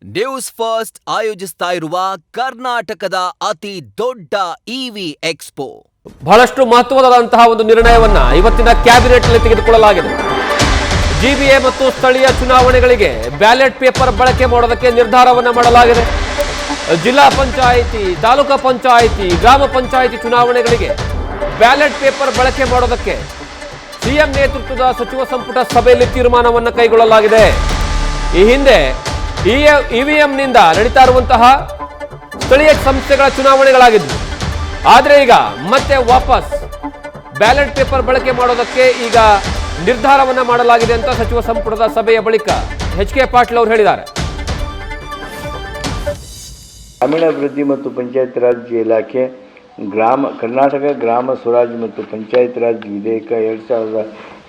News first ಆಯೋಜಿಸ್ತಾ ಇರುವ ಕರ್ನಾಟಕದ ಅತಿ ದೊಡ್ಡ ಇವಿ ಎಕ್ಸ್ಪೋ ಬಹಳಷ್ಟು ಮಹತ್ವವಾದಂತಹ ಒಂದು ನಿರ್ಣಯವನ್ನ ಇವತ್ತಿನ ಕ್ಯಾಬಿನೆಟ್ ನಲ್ಲಿ ತೆಗೆದುಕೊಳ್ಳಲಾಗಿದೆ. ಜಿಬಿಎ ಮತ್ತು ಸ್ಥಳೀಯ ಚುನಾವಣೆಗಳಿಗೆ ಬ್ಯಾಲೆಟ್ ಪೇಪರ್ ಬಳಕೆ ಮಾಡೋದಕ್ಕೆ ನಿರ್ಧಾರವನ್ನ ಮಾಡಲಾಗಿದೆ. ಜಿಲ್ಲಾ ಪಂಚಾಯಿತಿ, ತಾಲೂಕಾ ಪಂಚಾಯಿತಿ, ಗ್ರಾಮ ಪಂಚಾಯಿತಿ ಚುನಾವಣೆಗಳಿಗೆ ಬ್ಯಾಲೆಟ್ ಪೇಪರ್ ಬಳಕೆ ಮಾಡೋದಕ್ಕೆ ಸಿಎಂ ನೇತೃತ್ವದ ಸಚಿವ ಸಂಪುಟ ಸಭೆಯಲ್ಲಿ ತೀರ್ಮಾನವನ್ನು ಕೈಗೊಳ್ಳಲಾಗಿದೆ. ಈ ಹಿಂದೆ ಇವಿಎಂನಿಂದ ನಡೀತಾ ಇರುವಂತಹ ಸ್ಥಳೀಯ ಸಂಸ್ಥೆಗಳ ಚುನಾವಣೆಗಳಾಗಿದ್ವು. ಆದರೆ ಈಗ ಮತ್ತೆ ವಾಪಸ್ ಬ್ಯಾಲೆಟ್ ಪೇಪರ್ ಬಳಕೆ ಮಾಡೋದಕ್ಕೆ ಈಗ ನಿರ್ಧಾರವನ್ನ ಮಾಡಲಾಗಿದೆ ಅಂತ ಸಚಿವ ಸಂಪುಟದ ಸಭೆಯ ಬಳಿಕ ಎಚ್.ಕೆ. ಪಾಟೀಲ್ ಅವರು ಹೇಳಿದ್ದಾರೆ. ಗ್ರಾಮೀಣಾಭಿವೃದ್ಧಿ ಮತ್ತು ಪಂಚಾಯತ್ ರಾಜ್ ಇಲಾಖೆ ಕರ್ನಾಟಕ ಗ್ರಾಮ ಸ್ವರಾಜ್ ಮತ್ತು ಪಂಚಾಯತ್ ರಾಜ್ ವಿಧೇಯಕ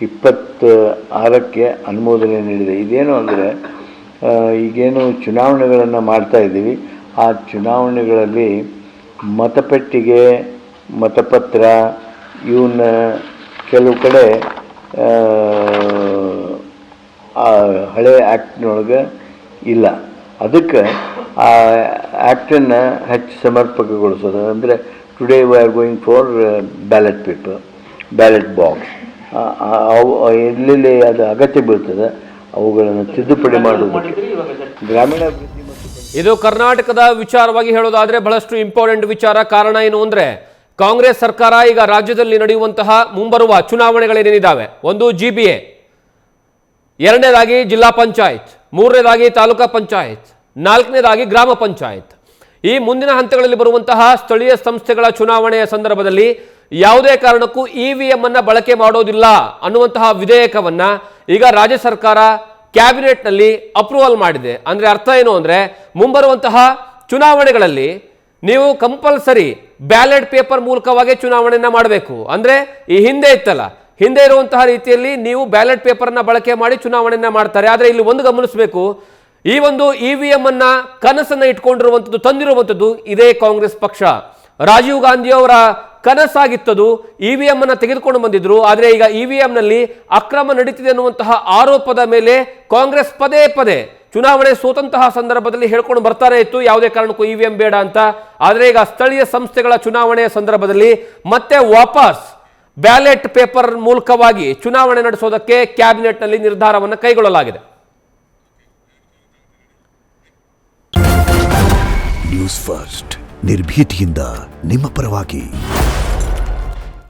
2026ಕ್ಕೆ ಅನುಮೋದನೆ ನೀಡಿದೆ. ಇದೇನು ಅಂದರೆ ಈಗೇನು ಚುನಾವಣೆಗಳನ್ನು ಮಾಡ್ತಾ ಇದ್ದೀವಿ, ಆ ಚುನಾವಣೆಗಳಲ್ಲಿ ಮತಪೆಟ್ಟಿಗೆ, ಮತಪತ್ರ ಇವನ್ನ ಕೆಲವು ಕಡೆ ಹಳೆ ಆ್ಯಕ್ಟ್ನೊಳಗೆ ಇಲ್ಲ. ಅದಕ್ಕೆ ಆ ಆ್ಯಕ್ಟನ್ನು ಹೆಚ್ಚು ಸಮರ್ಪಕಗೊಳಿಸೋದು ಅಂದರೆ today we are going for ballot paper, ballot box. ಎಲ್ಲೆಲ್ಲಿ ಅದು ಅಗತ್ಯ ಬೀಳ್ತದೆ ಅವುಗಳನ್ನು ತಿದ್ದುಪಡಿ ಮಾಡುವುದು. ಗ್ರಾಮೀಣಾಭಿವೃದ್ಧಿ ಇದು ಕರ್ನಾಟಕದ ವಿಚಾರವಾಗಿ ಹೇಳೋದಾದ್ರೆ ಬಹಳಷ್ಟು ಇಂಪಾರ್ಟೆಂಟ್ ವಿಚಾರ. ಕಾರಣ ಏನು ಅಂದ್ರೆ ಕಾಂಗ್ರೆಸ್ ಸರ್ಕಾರ ಈಗ ರಾಜ್ಯದಲ್ಲಿ ನಡೆಯುವಂತಹ ಮುಂಬರುವ ಚುನಾವಣೆಗಳೇನೇನಿದ್ದಾವೆ, ಒಂದು ಜಿಬಿಎ, ಎರಡನೇದಾಗಿ ಜಿಲ್ಲಾ ಪಂಚಾಯತ್, ಮೂರನೇದಾಗಿ ತಾಲೂಕಾ ಪಂಚಾಯತ್, ನಾಲ್ಕನೇದಾಗಿ ಗ್ರಾಮ ಪಂಚಾಯತ್. ಈ ಮುಂದಿನ ಹಂತಗಳಲ್ಲಿ ಬರುವಂತಹ ಸ್ಥಳೀಯ ಸಂಸ್ಥೆಗಳ ಚುನಾವಣೆಯ ಸಂದರ್ಭದಲ್ಲಿ ಯಾವುದೇ ಕಾರಣಕ್ಕೂ ಇವಿಎಂ ಅನ್ನ ಬಳಕೆ ಮಾಡೋದಿಲ್ಲ ಅನ್ನುವಂತಹ ವಿಧೇಯಕವನ್ನ ಈಗ ರಾಜ್ಯ ಸರ್ಕಾರ ಕ್ಯಾಬಿನೆಟ್ ನಲ್ಲಿ ಅಪ್ರೂವಲ್ ಮಾಡಿದೆ. ಅಂದ್ರೆ ಅರ್ಥ ಏನು ಅಂದ್ರೆ ಮುಂಬರುವಂತಹ ಚುನಾವಣೆಗಳಲ್ಲಿ ನೀವು ಕಂಪಲ್ಸರಿ ಬ್ಯಾಲೆಟ್ ಪೇಪರ್ ಮೂಲಕವಾಗಿ ಚುನಾವಣೆಯನ್ನ ಮಾಡಬೇಕು. ಅಂದ್ರೆ ಈ ಹಿಂದೆ ಇತ್ತಲ್ಲ, ಹಿಂದೆ ಇರುವಂತಹ ರೀತಿಯಲ್ಲಿ ನೀವು ಬ್ಯಾಲೆಟ್ ಪೇಪರ್ನ ಬಳಕೆ ಮಾಡಿ ಚುನಾವಣೆಯನ್ನ ಮಾಡ್ತಾರೆ. ಆದ್ರೆ ಇಲ್ಲಿ ಒಂದು ಗಮನಿಸಬೇಕು, ಈ ಒಂದು ಇವಿಎಂ ಅನ್ನ ಕನಸನ್ನ ಇಟ್ಕೊಂಡಿರುವಂಥದ್ದು, ತಂದಿರುವಂಥದ್ದು ಇದೇ ಕಾಂಗ್ರೆಸ್ ಪಕ್ಷ. ರಾಜೀವ್ ಗಾಂಧಿ ಅವರ ಕನಸಾಗಿತ್ತದು. ಇವಿಎಂ ಅನ್ನ ತೆಗೆದುಕೊಂಡು ಬಂದಿದ್ರು. ಆದರೆ ಈಗ ಇವಿಎಂ ನಲ್ಲಿ ಅಕ್ರಮ ನಡೀತಿದೆ ಅನ್ನುವಂತಹ ಆರೋಪದ ಮೇಲೆ ಕಾಂಗ್ರೆಸ್ ಪದೇ ಪದೇ ಚುನಾವಣೆ ಸೋತಂತಹ ಸಂದರ್ಭದಲ್ಲಿ ಹೇಳ್ಕೊಂಡು ಬರ್ತಾನೆ ಇತ್ತು, ಯಾವುದೇ ಕಾರಣಕ್ಕೂ ಇವಿಎಂ ಬೇಡ ಅಂತ. ಆದರೆ ಈಗ ಸ್ಥಳೀಯ ಸಂಸ್ಥೆಗಳ ಚುನಾವಣೆಯ ಸಂದರ್ಭದಲ್ಲಿ ಮತ್ತೆ ವಾಪಸ್ ಬ್ಯಾಲೆಟ್ ಪೇಪರ್ ಮೂಲಕವಾಗಿ ಚುನಾವಣೆ ನಡೆಸೋದಕ್ಕೆ ಕ್ಯಾಬಿನೆಟ್ ನಲ್ಲಿ ನಿರ್ಧಾರವನ್ನು ಕೈಗೊಳ್ಳಲಾಗಿದೆ. ನ್ಯೂಸ್ ಫಸ್ಟ್ ನಿರ್ಭೀತಿಯಿಂದ ನಿಮ್ಮ ಪರವಾಗಿ.